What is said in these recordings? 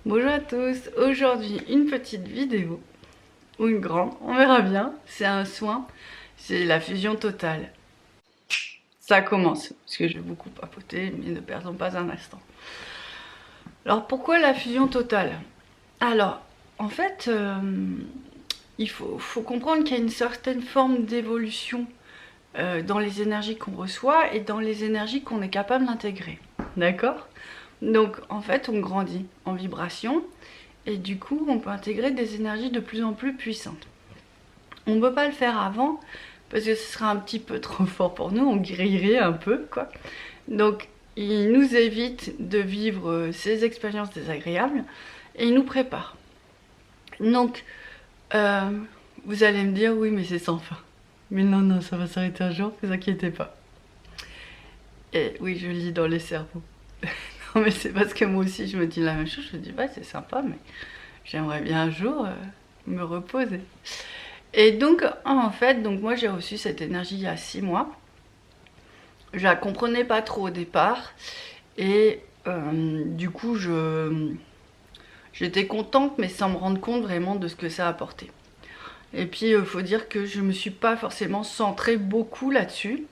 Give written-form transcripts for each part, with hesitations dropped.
Bonjour à tous, aujourd'hui une petite vidéo, ou une grande, on verra bien, c'est un soin, c'est la fusion totale. Ça commence, parce que je vais beaucoup papoter, mais ne perdons pas un instant. Alors pourquoi la fusion totale? Alors, en fait, il faut comprendre qu'il y a une certaine forme d'évolution dans les énergies qu'on reçoit et dans les énergies qu'on est capable d'intégrer, d'accord? Donc en fait on grandit en vibration et du coup on peut intégrer des énergies de plus en plus puissantes. On ne peut pas le faire avant parce que ce serait un petit peu trop fort pour nous, on grillerait un peu quoi. Donc il nous évite de vivre ces expériences désagréables et il nous prépare. Donc vous allez me dire oui mais c'est sans fin. Mais non, ça va s'arrêter un jour, ne vous inquiétez pas. Et oui, je lis dans les cerveaux. Non mais c'est parce que moi aussi je me dis la même chose, je me dis ouais c'est sympa mais j'aimerais bien un jour me reposer. Et donc en fait, donc moi j'ai reçu cette énergie il y a 6 mois. Je la comprenais pas trop au départ et du coup j'étais contente mais sans me rendre compte vraiment de ce que ça apportait. Et puis il faut dire que je me suis pas forcément centrée beaucoup là-dessus.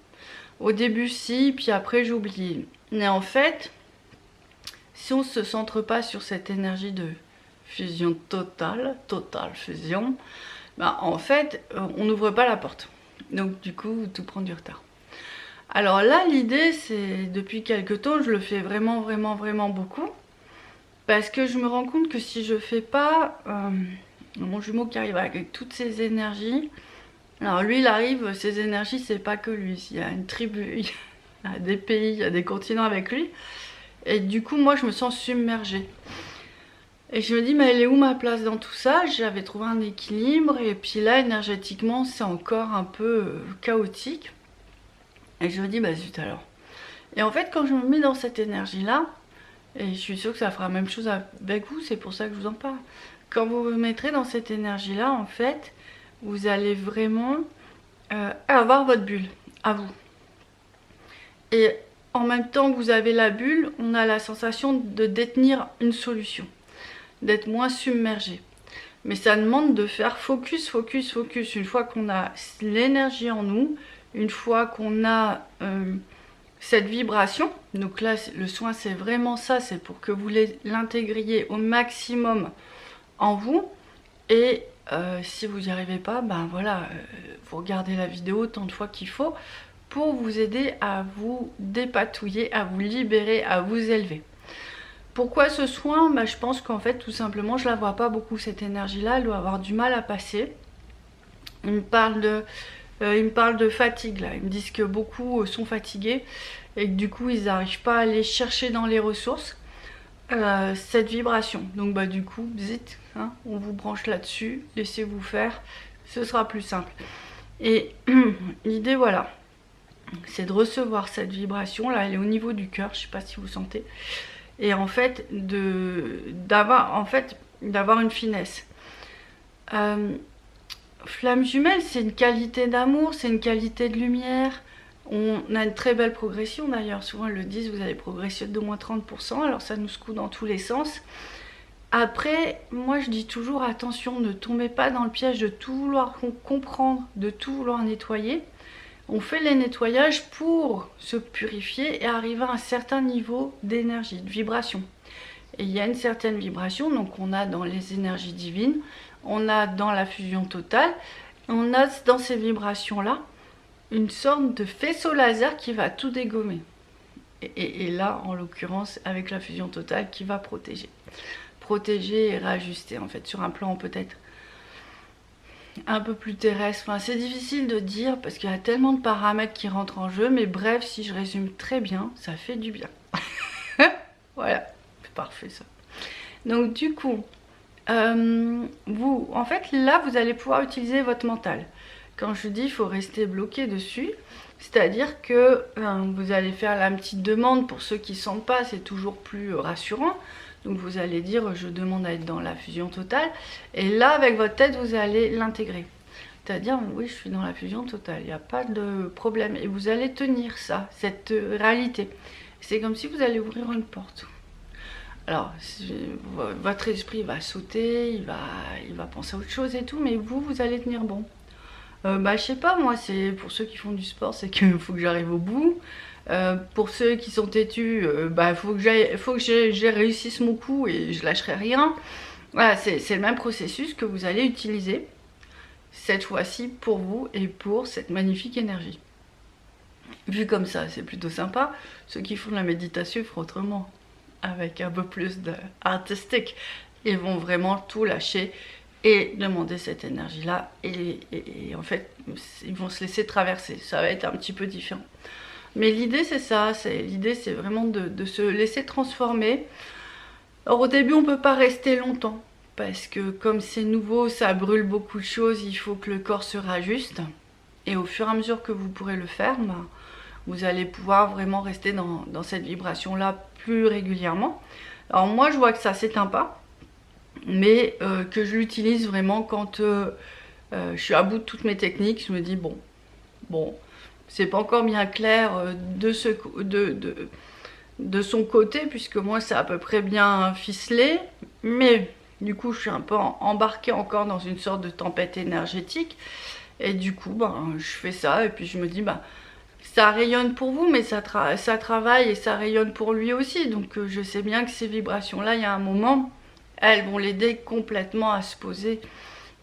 Au début si, puis après j'ai oublié. Mais en fait, si on ne se centre pas sur cette énergie de fusion totale fusion, ben en fait, on n'ouvre pas la porte. Donc du coup, tout prend du retard. Alors là, l'idée, c'est depuis quelques temps, je le fais vraiment beaucoup. Parce que je me rends compte que si je fais pas, mon jumeau qui arrive avec toutes ces énergies, alors lui, il arrive, ces énergies, c'est pas que lui. Il y a une tribu, il y a des pays, il y a des continents avec lui. Et du coup, moi, je me sens submergée. Et je me dis, mais elle est où ma place dans tout ça? J'avais trouvé un équilibre. Et puis là, énergétiquement, c'est encore un peu chaotique. Et je me dis, bah zut alors. Et en fait, quand je me mets dans cette énergie-là, et je suis sûre que ça fera la même chose avec vous, c'est pour ça que je vous en parle. Quand vous vous mettrez dans cette énergie-là, en fait, vous allez vraiment avoir votre bulle à vous. Et en même temps que vous avez la bulle, on a la sensation de détenir une solution, d'être moins submergé. Mais ça demande de faire focus. Une fois qu'on a l'énergie en nous, une fois qu'on a cette vibration, donc là le soin c'est vraiment ça, c'est pour que vous l'intégriez au maximum en vous. Et si vous n'y arrivez pas, ben voilà, vous regardez la vidéo autant de fois qu'il faut pour vous aider à vous dépatouiller, à vous libérer, à vous élever. Pourquoi ce soin? Je pense qu'en fait, tout simplement, je la vois pas beaucoup cette énergie-là, elle doit avoir du mal à passer. Il me parle de fatigue, là. Ils me disent que beaucoup sont fatigués et que du coup, ils n'arrivent pas à aller chercher dans les ressources cette vibration. Donc du coup, zit, hein, on vous branche là-dessus, laissez-vous faire, ce sera plus simple. Et l'idée, voilà, c'est de recevoir cette vibration là, elle est au niveau du cœur, je sais pas si vous sentez, et en fait d'avoir une finesse. Flamme jumelle, c'est une qualité d'amour, c'est une qualité de lumière. On a une très belle progression d'ailleurs, souvent ils le disent, vous allez progresser de moins 30%, alors ça nous secoue dans tous les sens. Après, moi je dis toujours attention, ne tombez pas dans le piège de tout vouloir comprendre, de tout vouloir nettoyer. On fait les nettoyages pour se purifier et arriver à un certain niveau d'énergie, de vibration. Et il y a une certaine vibration, donc on a dans les énergies divines, on a dans la fusion totale, on a dans ces vibrations-là une sorte de faisceau laser qui va tout dégommer. Et là, en l'occurrence, avec la fusion totale qui va protéger. Protéger et réajuster, en fait, sur un plan peut-être un peu plus terrestre. Enfin, c'est difficile de dire parce qu'il y a tellement de paramètres qui rentrent en jeu, mais bref, si je résume très bien, ça fait du bien. Voilà, c'est parfait ça. Donc du coup, en fait, là, vous allez pouvoir utiliser votre mental. Quand je dis il faut rester bloqué dessus, c'est-à-dire que vous allez faire la petite demande pour ceux qui ne sentent pas, c'est toujours plus rassurant. Donc vous allez dire je demande à être dans la fusion totale. Et là avec votre tête vous allez l'intégrer. C'est-à-dire oui je suis dans la fusion totale, il n'y a pas de problème. Et vous allez tenir ça, cette réalité. C'est comme si vous allez ouvrir une porte. Alors, votre esprit va sauter, il va penser à autre chose et tout, mais vous allez tenir bon. Bah, je sais pas, moi, c'est pour ceux qui font du sport, c'est qu'il faut que j'arrive au bout. Pour ceux qui sont têtus, bah, faut que je réussisse mon coup et je lâcherai rien. Voilà, c'est le même processus que vous allez utiliser cette fois-ci pour vous et pour cette magnifique énergie. Vu comme ça, c'est plutôt sympa. Ceux qui font de la méditation, ils feront autrement, avec un peu plus d'artistique. Ils vont vraiment tout lâcher et demander cette énergie-là. Et en fait, ils vont se laisser traverser. Ça va être un petit peu différent. Mais l'idée, c'est ça. L'idée, c'est vraiment de se laisser transformer. Alors, au début, on ne peut pas rester longtemps. Parce que comme c'est nouveau, ça brûle beaucoup de choses. Il faut que le corps se rajuste. Et au fur et à mesure que vous pourrez le faire, bah, vous allez pouvoir vraiment rester dans cette vibration-là plus régulièrement. Alors moi, je vois que ça s'éteint pas, mais que je l'utilise vraiment quand je suis à bout de toutes mes techniques. Je me dis, bon, c'est pas encore bien clair de son côté, puisque moi, c'est à peu près bien ficelé, mais du coup, je suis un peu embarquée encore dans une sorte de tempête énergétique. Et du coup, ben, je fais ça et puis je me dis, ben, ça rayonne pour vous, mais ça travaille et ça rayonne pour lui aussi. Donc je sais bien que ces vibrations-là, il y a un moment, elles vont l'aider complètement à se poser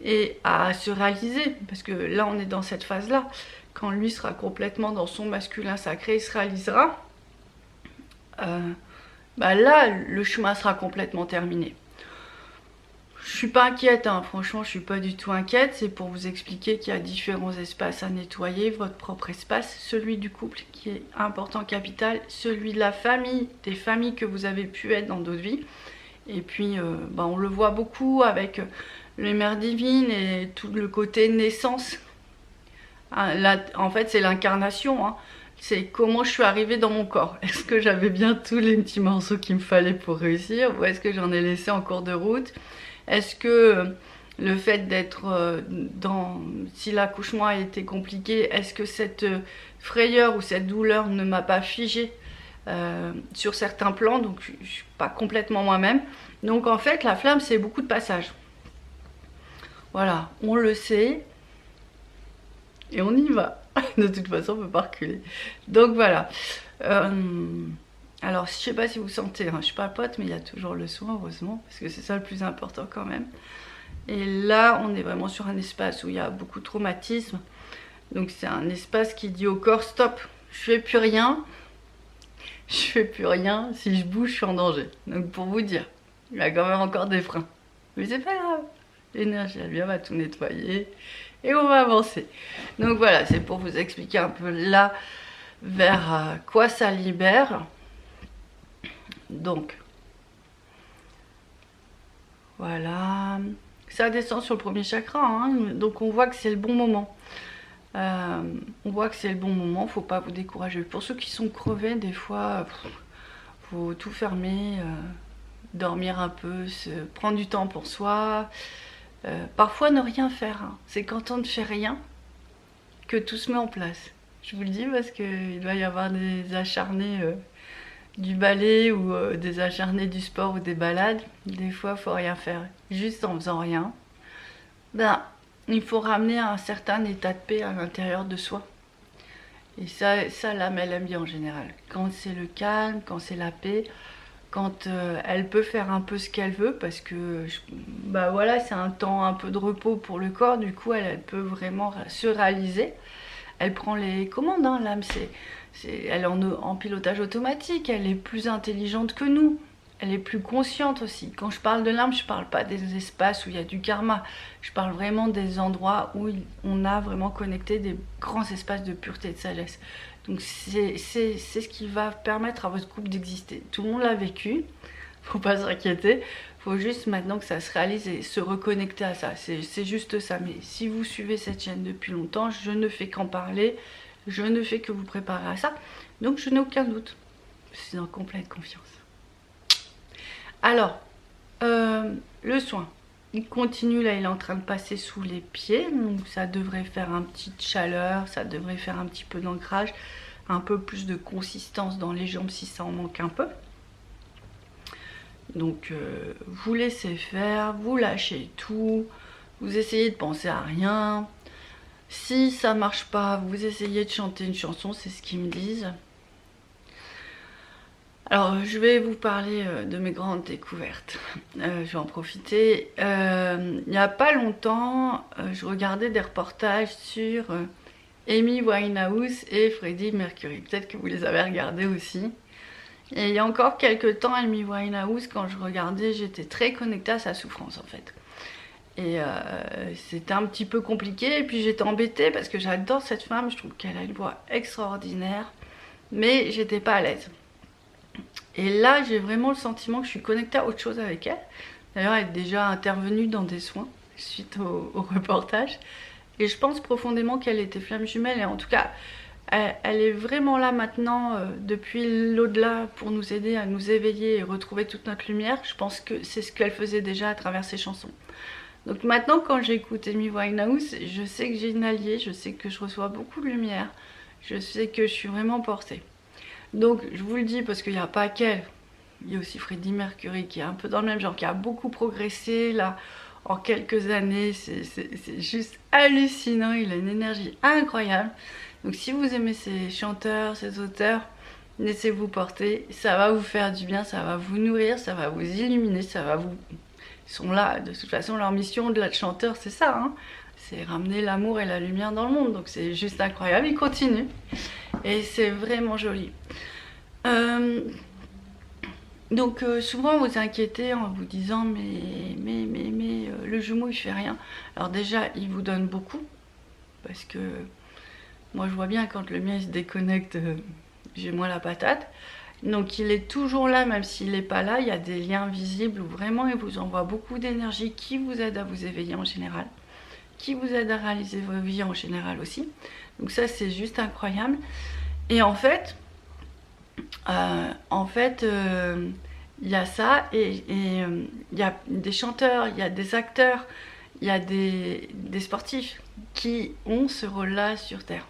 et à se réaliser. Parce que là, on est dans cette phase-là. Quand lui sera complètement dans son masculin sacré, il se réalisera. Ben là, le chemin sera complètement terminé. Je suis pas inquiète, hein. Franchement, je suis pas du tout inquiète. C'est pour vous expliquer qu'il y a différents espaces à nettoyer. Votre propre espace, celui du couple qui est important, capital, celui de la famille, des familles que vous avez pu être dans d'autres vies. Et puis, ben, on le voit beaucoup avec les mères divines et tout le côté naissance. Là, en fait, c'est l'incarnation. Hein. C'est comment je suis arrivée dans mon corps. Est-ce que j'avais bien tous les petits morceaux qu'il me fallait pour réussir ou est-ce que j'en ai laissé en cours de route? Est-ce que le fait d'être si l'accouchement a été compliqué, est-ce que cette frayeur ou cette douleur ne m'a pas figée sur certains plans? Donc je ne suis pas complètement moi-même. Donc en fait, la flamme, c'est beaucoup de passages. Voilà, on le sait. Et on y va. De toute façon, on ne peut pas reculer. Donc voilà. Alors, je ne sais pas si vous sentez, hein, je ne suis pas pote, mais il y a toujours le soin, heureusement, parce que c'est ça le plus important quand même. Et là, on est vraiment sur un espace où il y a beaucoup de traumatisme. Donc c'est un espace qui dit au corps, stop, je fais plus rien. Je fais plus rien, si je bouge, je suis en danger. Donc pour vous dire, il y a quand même encore des freins. Mais c'est pas grave, l'énergie, elle vient, va tout nettoyer et on va avancer. Donc voilà, c'est pour vous expliquer un peu là vers quoi ça libère. Donc, voilà, ça descend sur le premier chakra, hein, donc on voit que c'est le bon moment. On voit que c'est le bon moment, faut pas vous décourager. Pour ceux qui sont crevés, des fois, faut tout fermer, dormir un peu, prendre du temps pour soi. Parfois ne rien faire, hein. C'est quand on ne fait rien que tout se met en place. Je vous le dis parce qu'il doit y avoir des acharnés du ballet ou des acharnés du sport ou des balades. Des fois, il faut rien faire. Juste en faisant rien, ben, il faut ramener un certain état de paix à l'intérieur de soi. Et ça l'âme, elle aime bien en général. Quand c'est le calme, quand c'est la paix, quand elle peut faire un peu ce qu'elle veut, parce que bah voilà, c'est un temps un peu de repos pour le corps, du coup elle peut vraiment se réaliser. Elle prend les commandes, hein, l'âme, elle est en pilotage automatique, elle est plus intelligente que nous, elle est plus consciente aussi. Quand je parle de l'âme, je parle pas des espaces où il y a du karma, je parle vraiment des endroits où on a vraiment connecté des grands espaces de pureté et de sagesse. Donc c'est ce qui va permettre à votre couple d'exister. Tout le monde l'a vécu, faut pas s'inquiéter, faut juste maintenant que ça se réalise et se reconnecter à ça. C'est juste ça. Mais si vous suivez cette chaîne depuis longtemps, je ne fais qu'en parler, je ne fais que vous préparer à ça. Donc je n'ai aucun doute, je suis en complète confiance. Alors, le soin. Il continue, là il est en train de passer sous les pieds, donc ça devrait faire un petit chaleur, ça devrait faire un petit peu d'ancrage, un peu plus de consistance dans les jambes si ça en manque un peu. Donc vous laissez faire, vous lâchez tout, vous essayez de penser à rien. Si ça marche pas, vous essayez de chanter une chanson, c'est ce qu'ils me disent. Alors je vais vous parler de mes grandes découvertes. Je vais en profiter. Il n'y a pas longtemps, je regardais des reportages sur Amy Winehouse et Freddie Mercury. Peut-être que vous les avez regardés aussi. Et il y a encore quelques temps, Amy Winehouse, quand je regardais, j'étais très connectée à sa souffrance en fait. Et c'était un petit peu compliqué, et puis j'étais embêtée parce que j'adore cette femme, je trouve qu'elle a une voix extraordinaire, mais j'étais pas à l'aise. Et là, j'ai vraiment le sentiment que je suis connectée à autre chose avec elle. D'ailleurs, elle est déjà intervenue dans des soins suite au reportage. Et je pense profondément qu'elle était flamme jumelle. Et en tout cas, elle est vraiment là maintenant, depuis l'au-delà, pour nous aider à nous éveiller et retrouver toute notre lumière. Je pense que c'est ce qu'elle faisait déjà à travers ses chansons. Donc maintenant, quand j'écoute Amy Winehouse, je sais que j'ai une alliée, je sais que je reçois beaucoup de lumière. Je sais que je suis vraiment portée. Donc je vous le dis parce qu'il n'y a pas qu'elle, il y a aussi Freddie Mercury qui est un peu dans le même genre, qui a beaucoup progressé là en quelques années, c'est juste hallucinant, il a une énergie incroyable. Donc si vous aimez ces chanteurs, ces auteurs, laissez-vous porter, ça va vous faire du bien, ça va vous nourrir, ça va vous illuminer, ça va vous... Ils sont là, de toute façon leur mission de chanteur c'est ça, hein, c'est ramener l'amour et la lumière dans le monde, donc c'est juste incroyable, ils continuent. Et c'est vraiment joli. Donc souvent vous inquiétez en vous disant mais le jumeau il fait rien. Alors déjà il vous donne beaucoup, parce que moi je vois bien quand le mien il se déconnecte, j'ai moins la patate. Donc il est toujours là, même s'il n'est pas là, il y a des liens visibles où vraiment il vous envoie beaucoup d'énergie qui vous aide à vous éveiller en général, qui vous aide à réaliser vos vies en général aussi. Donc ça c'est juste incroyable. Et en fait, il y a ça, et il y a des chanteurs, il y a des acteurs, il y a des sportifs qui ont ce rôle-là sur Terre.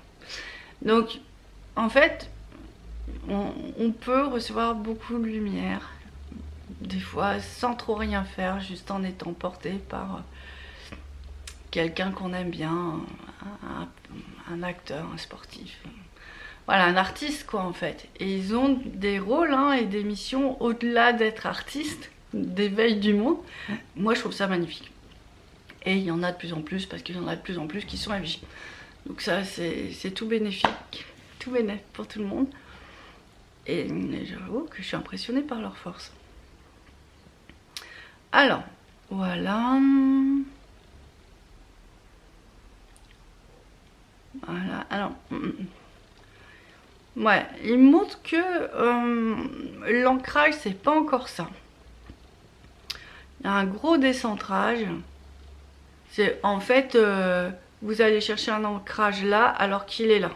Donc, en fait, on peut recevoir beaucoup de lumière, des fois sans trop rien faire, juste en étant porté par quelqu'un qu'on aime bien, un acteur, un sportif. Voilà, un artiste quoi en fait. Et ils ont des rôles hein, et des missions au-delà d'être artistes, d'éveil du monde. Moi je trouve ça magnifique. Et il y en a de plus en plus, parce qu'il y en a de plus en plus qui sont MJ. Donc ça c'est tout bénéfique, tout bénéfique pour tout le monde. Et j'avoue que je suis impressionnée par leur force. Alors, voilà. Voilà, alors... Ouais, il montre que l'ancrage, c'est pas encore ça. Il y a un gros décentrage. C'est en fait, vous allez chercher un ancrage là alors qu'il est là.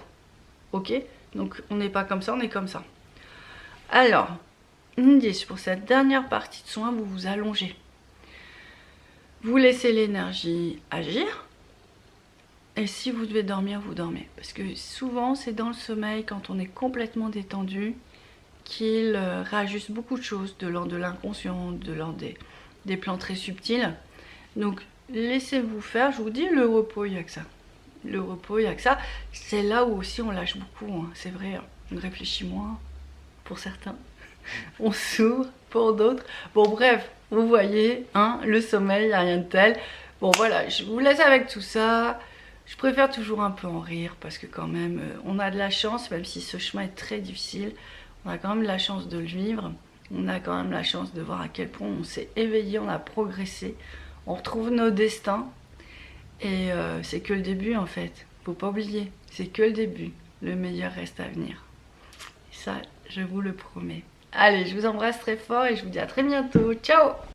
Ok? Donc on n'est pas comme ça, on est comme ça. Alors, indice pour cette dernière partie de soin, vous vous allongez. Vous laissez l'énergie agir. Et si vous devez dormir, vous dormez. Parce que souvent, c'est dans le sommeil, quand on est complètement détendu, qu'il réajuste beaucoup de choses, de l'ordre de l'inconscient, de l'ordre des plans très subtils. Donc, laissez-vous faire. Je vous dis, le repos, il n'y a que ça. Le repos, il n'y a que ça. C'est là où aussi on lâche beaucoup. Hein. C'est vrai, on réfléchit moins, pour certains. On s'ouvre, pour d'autres. Bon, bref, vous voyez, hein, le sommeil, il n'y a rien de tel. Bon, voilà, je vous laisse avec tout ça. Je préfère toujours un peu en rire parce que quand même, on a de la chance, même si ce chemin est très difficile, on a quand même la chance de le vivre. On a quand même la chance de voir à quel point on s'est éveillé, on a progressé, on retrouve nos destins. Et c'est que le début en fait, faut pas oublier, c'est que le début. Le meilleur reste à venir. Et ça, je vous le promets. Allez, je vous embrasse très fort et je vous dis à très bientôt. Ciao!